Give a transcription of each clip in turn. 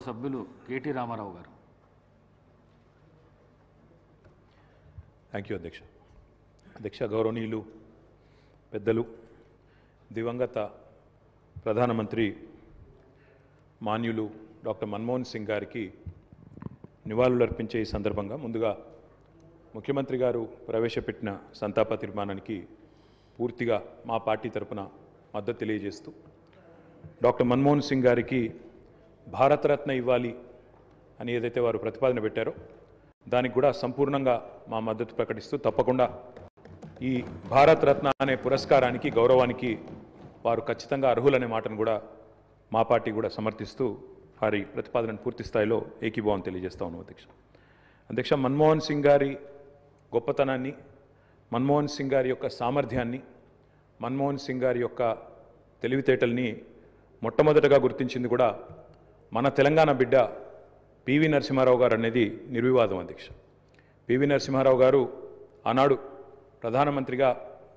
సభ్యులు కేటీ రామారావు గారు. Thank you అధ్యక్ష. అధ్యక్ష, గౌరవనీయులు పెద్దలు, దివంగత ప్రధానమంత్రి మాన్యులు డాక్టర్ మన్మోహన్ సింగ్ గారికి నివాళులర్పించే ఈ సందర్భంగా ముందుగా ముఖ్యమంత్రి గారు ప్రవేశపెట్టిన సంతాప తీర్మానానికి పూర్తిగా మా పార్టీ తరపున మద్దతు తెలియజేస్తూ డాక్టర్ మన్మోహన్ సింగ్ గారికి భారతరత్న ఇవ్వాలి అని ఏదైతే వారు ప్రతిపాదన పెట్టారో దానికి కూడా సంపూర్ణంగా మా మద్దతు ప్రకటిస్తూ తప్పకుండా ఈ భారతరత్న అనే పురస్కారానికి గౌరవానికి వారు ఖచ్చితంగా అర్హులనే మాటను కూడా మా పార్టీ కూడా సమర్థిస్తూ వారి ప్రతిపాదనను పూర్తి స్థాయిలో ఏకీభావం తెలియజేస్తా ఉన్నాం అధ్యక్ష. మన్మోహన్ సింగ్ గారి గొప్పతనాన్ని, మన్మోహన్ సింగ్ గారి యొక్క సామర్థ్యాన్ని, మన్మోహన్ సింగ్ గారి యొక్క తెలివితేటల్ని మొట్టమొదటగా గుర్తించింది కూడా మన తెలంగాణ బిడ్డ పివి నరసింహారావు గారు అనేది నిర్వివాదం అధ్యక్ష. పివి నరసింహారావు గారు ఆనాడు ప్రధానమంత్రిగా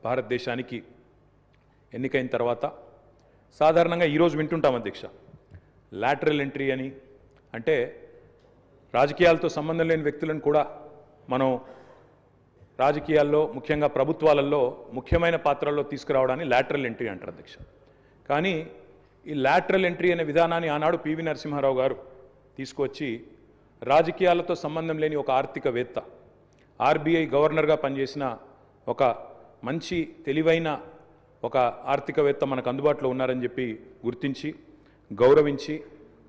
భారతదేశానికి ఎన్నికైన తర్వాత సాధారణంగా ఈరోజు వింటుంటాం అధ్యక్ష, లాటరల్ ఎంట్రీ అని, అంటే రాజకీయాలతో సంబంధం లేని వ్యక్తులను కూడా మనం రాజకీయాల్లో ముఖ్యంగా ప్రభుత్వాలలో ముఖ్యమైన పాత్రల్లో తీసుకురావడాన్ని లాటరల్ ఎంట్రీ అంటారు అధ్యక్ష. కానీ ఈ లాటరల్ ఎంట్రీ అనే విధానాన్ని ఆనాడు పివి నరసింహారావు గారు తీసుకొచ్చి రాజకీయాలతో సంబంధం లేని ఒక ఆర్థికవేత్త, ఆర్బీఐ గవర్నర్గా పనిచేసిన ఒక మంచి తెలివైన ఒక ఆర్థికవేత్త మనకు అందుబాటులో ఉన్నారని చెప్పి గుర్తించి గౌరవించి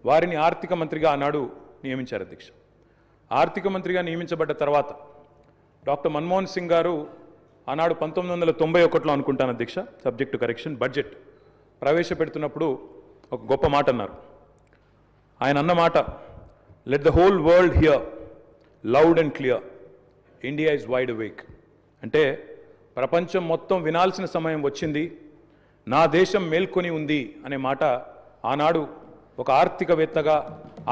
వారిని ఆర్థిక మంత్రిగా ఆనాడు నియమించారు అధ్యక్ష. ఆర్థిక మంత్రిగా నియమించబడ్డ తర్వాత డాక్టర్ మన్మోహన్ సింగ్ గారు ఆనాడు 1991లో అనుకుంటాను అధ్యక్ష, సబ్జెక్ట్ టు కరెక్షన్, బడ్జెట్ ప్రవేశపెడుతున్నప్పుడు ఒక గొప్ప మాట అన్నారు. ఆయన అన్న మాట, let the whole world here loud and clear, India is wide awake. అంటే ప్రపంచం మొత్తం వినాల్సిన సమయం వచ్చింది, నా దేశం మేల్కొని ఉంది అనే మాట ఆనాడు ఒక ఆర్థికవేత్తగా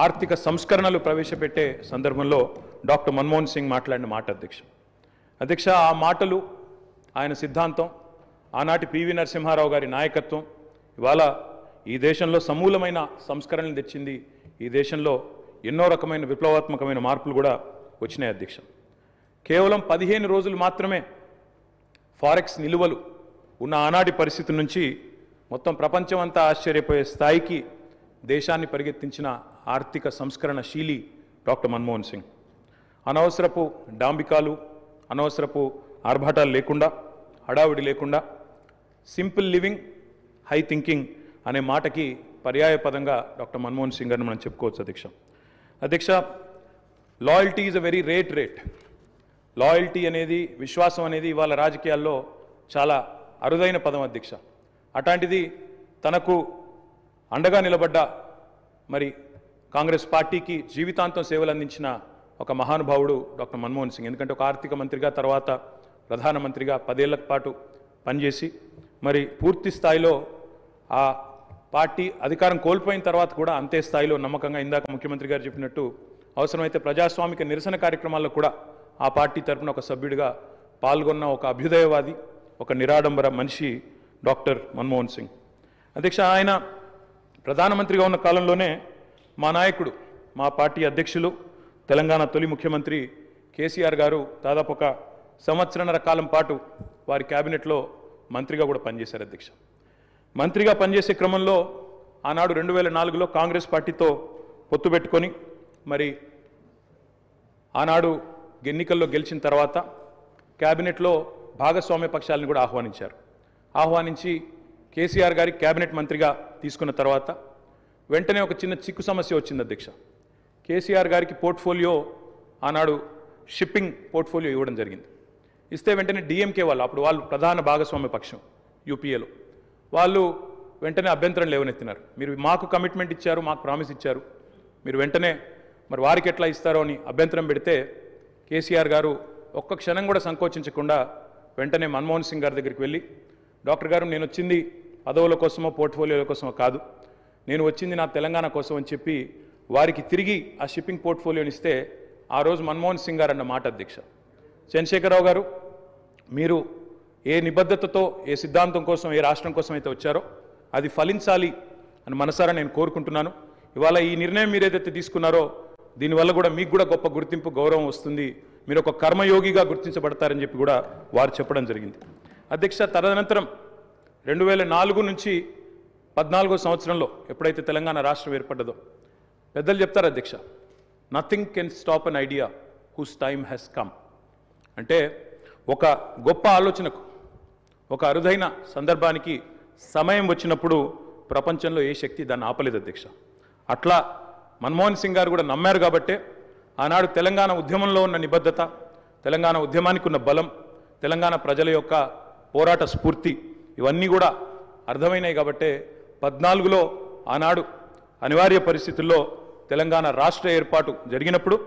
ఆర్థిక సంస్కరణలు ప్రవేశపెట్టే సందర్భంలో డాక్టర్ మన్మోహన్ సింగ్ మాట్లాడిన మాట అధ్యక్ష. ఆ మాటలు, ఆయన సిద్ధాంతం, ఆనాటి పివి నరసింహారావు గారి నాయకత్వం ఇవాళ ఈ దేశంలో సమూలమైన సంస్కరణలు తెచ్చింది. ఈ దేశంలో ఎన్నో రకమైన విప్లవాత్మకమైన మార్పులు కూడా వచ్చినాయి అధ్యక్ష. కేవలం 15 రోజులు మాత్రమే ఫారెక్స్ నిలువలు ఉన్న ఆనాటి పరిస్థితి నుంచి మొత్తం ప్రపంచం అంతా ఆశ్చర్యపోయే స్థాయికి దేశాన్ని పరిగెత్తించిన ఆర్థిక సంస్కరణ శీలి డాక్టర్ మన్మోహన్ సింగ్. అనవసరపు డాంబికాలు, అనవసరపు ఆర్భాటాలు లేకుండా, హడావిడి లేకుండా సింపుల్ లివింగ్, హై థింకింగ్ అనే మాటకి పర్యాయ పదంగా డాక్టర్ మన్మోహన్ సింగ్ గారిని మనం చెప్పుకోవచ్చు అధ్యక్ష. Loyalty is a very rate. Loyalty అనేది, విశ్వాసం అనేది ఇవాళ రాజకీయాల్లో చాలా అరుదైన పదం అధ్యక్ష. అట్లాంటిది తనకు అండగా నిలబడ్డ మరి కాంగ్రెస్ పార్టీకి జీవితాంతం సేవలు అందించిన ఒక మహానుభావుడు డాక్టర్ మన్మోహన్ సింగ్. ఎందుకంటే ఒక ఆర్థిక మంత్రిగా, తర్వాత ప్రధానమంత్రిగా 10 ఏళ్ల పాటు పనిచేసి మరి పూర్తి స్థాయిలో ఆ పార్టీ అధికారం కోల్పోయిన తర్వాత కూడా అంతే స్థాయిలో నమ్మకంగా, ఇందాక ముఖ్యమంత్రి గారు చెప్పినట్టు అవసరమైతే ప్రజాస్వామిక నిరసన కార్యక్రమాల్లో కూడా ఆ పార్టీ తరఫున ఒక సభ్యుడిగా పాల్గొన్న ఒక అభ్యుదయవాది, ఒక నిరాడంబర మనిషి డాక్టర్ మన్మోహన్ సింగ్ అధ్యక్ష. ఆయన ప్రధానమంత్రిగా ఉన్న కాలంలోనే మా నాయకుడు, మా పార్టీ అధ్యక్షులు, తెలంగాణ తొలి ముఖ్యమంత్రి కేసీఆర్ గారు దాదాపు ఒక 1.5 సంవత్సరాల కాలం పాటు వారి క్యాబినెట్లో మంత్రిగా కూడా పనిచేశారు అధ్యక్ష. మంత్రిగా పనిచేసే క్రమంలో ఆనాడు 2004లో కాంగ్రెస్ పార్టీతో పొత్తు పెట్టుకొని మరి ఆనాడు ఎన్నికల్లో గెలిచిన తర్వాత క్యాబినెట్లో భాగస్వామ్య పక్షాలను కూడా ఆహ్వానించి కేసీఆర్ గారి క్యాబినెట్ మంత్రిగా తీసుకున్న తర్వాత వెంటనే ఒక చిన్న చిక్కు సమస్య వచ్చింది అధ్యక్ష. కేసీఆర్ గారికి పోర్ట్ఫోలియో ఆనాడు షిప్పింగ్ పోర్ట్ఫోలియో ఇవ్వడం జరిగింది. ఇస్తే వెంటనే డిఎంకే వాళ్ళు, అప్పుడు వాళ్ళు ప్రధాన భాగస్వామ్య పక్షం యూపీఏలో, వాళ్ళు వెంటనే అభ్యంతరం లేవనెత్తినారు. మీరు మాకు కమిట్మెంట్ ఇచ్చారు, మాకు ప్రామిస్ ఇచ్చారు, మీరు వెంటనే మరి వారికి ఎట్లా ఇస్తారో అని అభ్యంతరం పెడితే కేసీఆర్ గారు ఒక్క క్షణం కూడా సంకోచించకుండా వెంటనే మన్మోహన్ సింగ్ గారి దగ్గరికి వెళ్ళి, డాక్టర్ గారు నేను వచ్చింది పదవుల కోసమో పోర్ట్ఫోలియోల కోసమో కాదు, నేను వచ్చింది నా తెలంగాణ కోసం అని చెప్పి వారికి తిరిగి ఆ షిప్పింగ్ పోర్ట్ఫోలియోని ఇస్తే ఆ రోజు మన్మోహన్ సింగ్ గారు అన్న మాట అధ్యక్ష, చంద్రశేఖరరావు గారు మీరు ఏ నిబద్ధతతో, ఏ సిద్ధాంతం కోసం, ఏ రాష్ట్రం కోసం అయితే వచ్చారో అది ఫలించాలి అని మనసారా నేను కోరుకుంటున్నాను. ఇవాళ ఈ నిర్ణయం మీరు ఏదైతే తీసుకున్నారో దీనివల్ల కూడా మీకు కూడా గొప్ప గుర్తింపు గౌరవం వస్తుంది, మీరు ఒక కర్మయోగిగా గుర్తించబడతారని చెప్పి కూడా వారు చెప్పడం జరిగింది. అధ్యక్ష, తదనంతరం 2004 నుంచి 14వ సంవత్సరంలో ఎప్పుడైతే తెలంగాణ రాష్ట్రం ఏర్పడ్డదో పెద్దలు చెప్తారు అధ్యక్ష, nothing can stop an idea who's time has come. అంటే ఒక గొప్ప ఆలోచనకు, ఒక అరుదైన సందర్భానికి సమయం వచ్చినప్పుడు ప్రపంచంలో ఏ శక్తి దాన్ని ఆపలేదు అధ్యక్ష. అట్లా మన్మోహన్ సింగ్ గారు కూడా నమ్మారు కాబట్టే ఆనాడు తెలంగాణ ఉద్యమంలో ఉన్న నిబద్ధత, తెలంగాణ ఉద్యమానికి ఉన్న బలం, తెలంగాణ ప్రజల యొక్క పోరాట స్ఫూర్తి ఇవన్నీ కూడా అర్థమైనాయి కాబట్టే 14లో ఆనాడు అనివార్య పరిస్థితుల్లో తెలంగాణ రాష్ట్ర ఏర్పాటు జరిగినప్పుడు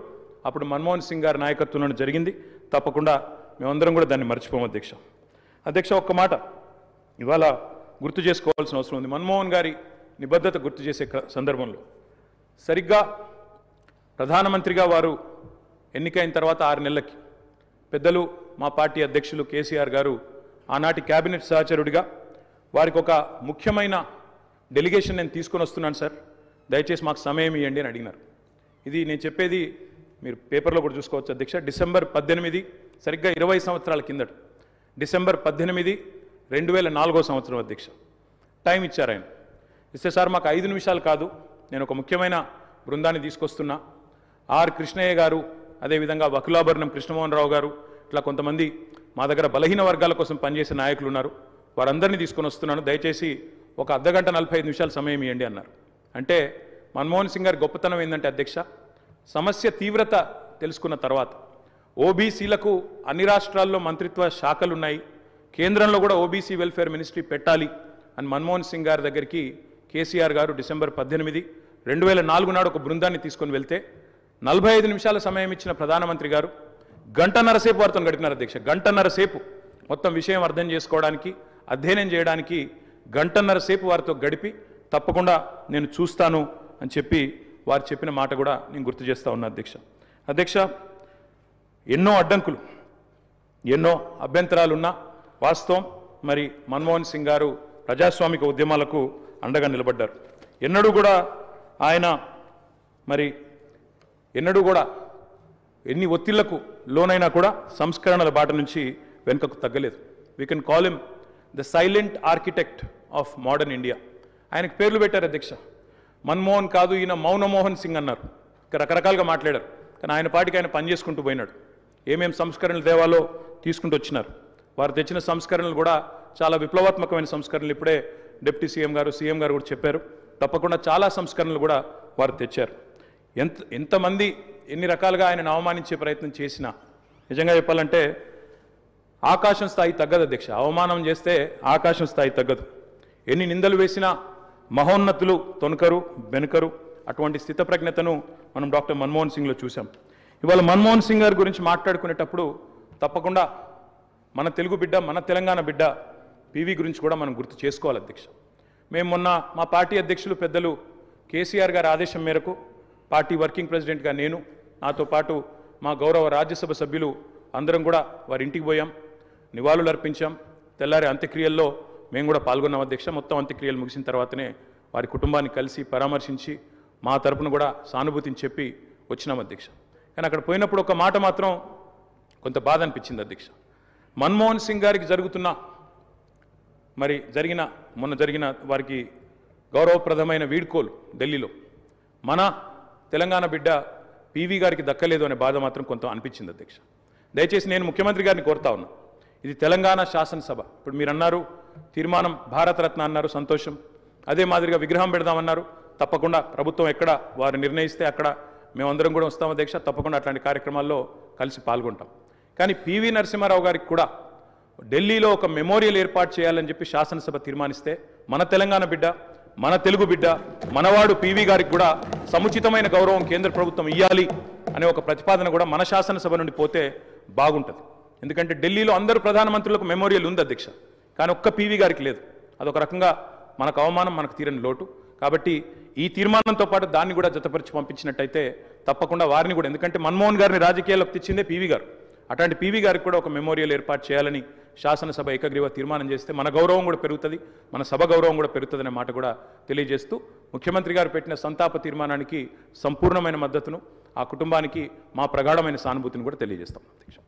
అప్పుడు మన్మోహన్ సింగ్ గారి నాయకత్వంలో జరిగింది. తప్పకుండా మేమందరం కూడా దాన్ని మర్చిపోము అధ్యక్ష. అధ్యక్ష, ఒక్క మాట ఇవాళ గుర్తు చేసుకోవాల్సిన అవసరం ఉంది. మన్మోహన్ గారి నిబద్ధత గుర్తు చేసే సందర్భంలో సరిగ్గా ప్రధానమంత్రిగా వారు ఎన్నికైన తర్వాత 6 నెలలకి పెద్దలు మా పార్టీ అధ్యక్షులు కేసీఆర్ గారు ఆనాటి కేబినెట్ సహచరుడిగా వారికి ఒక ముఖ్యమైన డెలిగేషన్ నేను తీసుకొని వస్తున్నాను సార్, దయచేసి మాకు సమయం ఇవ్వండి అని అడిగినారు. ఇది నేను చెప్పేది మీరు పేపర్లో కూడా చూసుకోవచ్చు అధ్యక్ష. డిసెంబర్ 18, సరిగ్గా 20 సంవత్సరాల కిందట, డిసెంబర్ 18, 2004వ సంవత్సరం అధ్యక్ష టైం ఇచ్చారు ఆయన. ఇస్తే సార్ మాకు 5 నిమిషాలు కాదు, నేను ఒక ముఖ్యమైన బృందాన్ని తీసుకొస్తున్నా, ఆర్ కృష్ణయ్య గారు, అదేవిధంగా వకులాభరణం కృష్ణమోహన్ రావు గారు, ఇట్లా కొంతమంది మా దగ్గర బలహీన వర్గాల కోసం పనిచేసే నాయకులు ఉన్నారు, వారందరినీ తీసుకొని వస్తున్నాను, దయచేసి ఒక అర్ధగంట 45 నిమిషాలు సమయం ఇవ్వండి అన్నారు. అంటే మన్మోహన్ సింగ్ గారి గొప్పతనం ఏంటంటే అధ్యక్ష, సమస్య తీవ్రత తెలుసుకున్న తర్వాత ఓబీసీలకు అన్ని రాష్ట్రాల్లో మంత్రిత్వ శాఖలు ఉన్నాయి, కేంద్రంలో కూడా ఓబీసీ వెల్ఫేర్ మినిస్ట్రీ పెట్టాలి అని మన్మోహన్ సింగ్ గారి దగ్గరికి కేసీఆర్ గారు డిసెంబర్ 18, 2004 నాడు ఒక బృందాన్ని తీసుకొని వెళ్తే 45 నిమిషాల సమయం ఇచ్చిన ప్రధానమంత్రి గారు గంటన్నర సేపు వారితో గడిపినారు అధ్యక్ష. గంటన్నర సేపు మొత్తం విషయం అర్థం చేసుకోవడానికి, అధ్యయనం చేయడానికి గంటన్నర సేపు వారితో గడిపి తప్పకుండా నేను చూస్తాను అని చెప్పి వారు చెప్పిన మాట కూడా నేను గుర్తు చేస్తూ ఉన్నా అధ్యక్ష. అధ్యక్ష, ఎన్నో అడ్డంకులు, ఎన్నో అభ్యంతరాలున్నా వాస్తవం మరి మన్మోహన్ సింగ్ గారు ప్రజాస్వామిక ఉద్యమాలకు అండగా నిలబడ్డారు. ఎన్నడూ కూడా ఆయన మరి ఎన్ని ఒత్తిళ్లకు లోనైనా కూడా సంస్కరణల బాట నుంచి వెనుకకు తగ్గలేదు. We can call him the silent architect of modern India. ఆయనకు పేర్లు పెట్టారు అధ్యక్ష. మన్మోహన్ కాదు, ఈయన మౌనమోహన్ సింగ్ అన్నారు. రకరకాలుగా మాట్లాడారు, కానీ ఆయన పాటికి ఆయన పనిచేసుకుంటూ పోయినాడు. ఏమేం సంస్కరణలు దేవాలో తీసుకుంటూ వచ్చినారు. వారు తెచ్చిన సంస్కరణలు కూడా చాలా విప్లవాత్మకమైన సంస్కరణలు. ఇప్పుడే డిప్యూటీ సీఎం గారు కూడా చెప్పారు. తప్పకుండా చాలా సంస్కరణలు కూడా వారు తెచ్చారు. ఎంతమంది ఎన్ని రకాలుగా ఆయనను అవమానించే ప్రయత్నం చేసినా నిజంగా చెప్పాలంటే ఆకాశం స్థాయి తగ్గదు అధ్యక్ష. అవమానం చేస్తే ఆకాశం స్థాయి తగ్గదు. ఎన్ని నిందలు వేసినా మహోన్నతులు తొనకరు బెనకరు. అటువంటి స్థితప్రజ్ఞతను మనం డాక్టర్ మన్మోహన్ సింగ్లో చూసాం. ఇవాళ మన్మోహన్ సింగ్ గారి గురించి మాట్లాడుకునేటప్పుడు తప్పకుండా మన తెలుగు బిడ్డ, మన తెలంగాణ బిడ్డ పివి గురించి కూడా మనం గుర్తు చేసుకోవాలి అధ్యక్ష. మేము మొన్న మా పార్టీ అధ్యక్షులు పెద్దలు కేసీఆర్ గారి ఆదేశం మేరకు పార్టీ వర్కింగ్ ప్రెసిడెంట్గా నేను, నాతో పాటు మా గౌరవ రాజ్యసభ సభ్యులు అందరం కూడా వారి ఇంటికి పోయాం, నివాళులు అర్పించాం. తెల్లారి అంత్యక్రియల్లో మేము కూడా పాల్గొన్నాం అధ్యక్ష. మొత్తం అంత్యక్రియలు ముగిసిన తర్వాతనే వారి కుటుంబాన్ని కలిసి పరామర్శించి మా తరపున కూడా సానుభూతిని చెప్పి వచ్చినాం అధ్యక్ష. కానీ అక్కడ పోయినప్పుడు ఒక మాట మాత్రం కొంత బాధ అనిపించింది అధ్యక్ష. మన్మోహన్ సింగ్ గారికి మొన్న జరిగిన వారికి గౌరవప్రదమైన వీడ్కోలు ఢిల్లీలో మన తెలంగాణ బిడ్డ పివి గారికి దక్కలేదు అనే బాధ మాత్రం కొంత అనిపించింది అధ్యక్ష. దయచేసి నేను ముఖ్యమంత్రి గారిని కోరుతా ఉన్నా, ఇది తెలంగాణ శాసనసభ. ఇప్పుడు మీరు అన్నారు తీర్మానం భారతరత్న అన్నారు, సంతోషం. అదే మాదిరిగా విగ్రహం పెడదామన్నారు. తప్పకుండా ప్రభుత్వం ఎక్కడ వారు నిర్ణయిస్తే అక్కడ మేమందరం కూడా వస్తాం అధ్యక్ష. తప్పకుండా అట్లాంటి కార్యక్రమాల్లో కలిసి పాల్గొంటాం. కానీ పివి నరసింహారావు గారికి కూడా ఢిల్లీలో ఒక మెమోరియల్ ఏర్పాటు చేయాలని చెప్పి శాసనసభ తీర్మానిస్తే మన తెలంగాణ బిడ్డ, మన తెలుగు బిడ్డ, మనవాడు పివి గారికి కూడా సముచితమైన గౌరవం కేంద్ర ప్రభుత్వం ఇవ్వాలి అనే ఒక ప్రతిపాదన కూడా మన శాసనసభ నుండి పోతే బాగుంటుంది. ఎందుకంటే ఢిల్లీలో అందరూ ప్రధానమంత్రులకు మెమోరియల్ ఉంది అధ్యక్ష, కానీ ఒక్క పివి గారికి లేదు. అదొక రకంగా మనకు అవమానం, మనకు తీరని లోటు. కాబట్టి ఈ తీర్మానంతో పాటు దాన్ని కూడా జతపరిచి పంపించినట్టయితే తప్పకుండా వారిని కూడా, ఎందుకంటే మన్మోహన్ గారిని రాజకీయాల్లోకి తెచ్చిందే పివి గారు, అట్లాంటి పివి గారికి కూడా ఒక మెమోరియల్ ఏర్పాటు చేయాలని శాసనసభ ఏకగ్రీవ తీర్మానం చేస్తే మన గౌరవం కూడా పెరుగుతుంది, మన సభ గౌరవం కూడా పెరుగుతుందనే మాట కూడా తెలియజేస్తూ ముఖ్యమంత్రి గారు పెట్టిన సంతాప తీర్మానానికి సంపూర్ణమైన మద్దతును, ఆ కుటుంబానికి మా ప్రగాఢమైన సానుభూతిని కూడా తెలియజేస్తాం. అధ్యక్ష.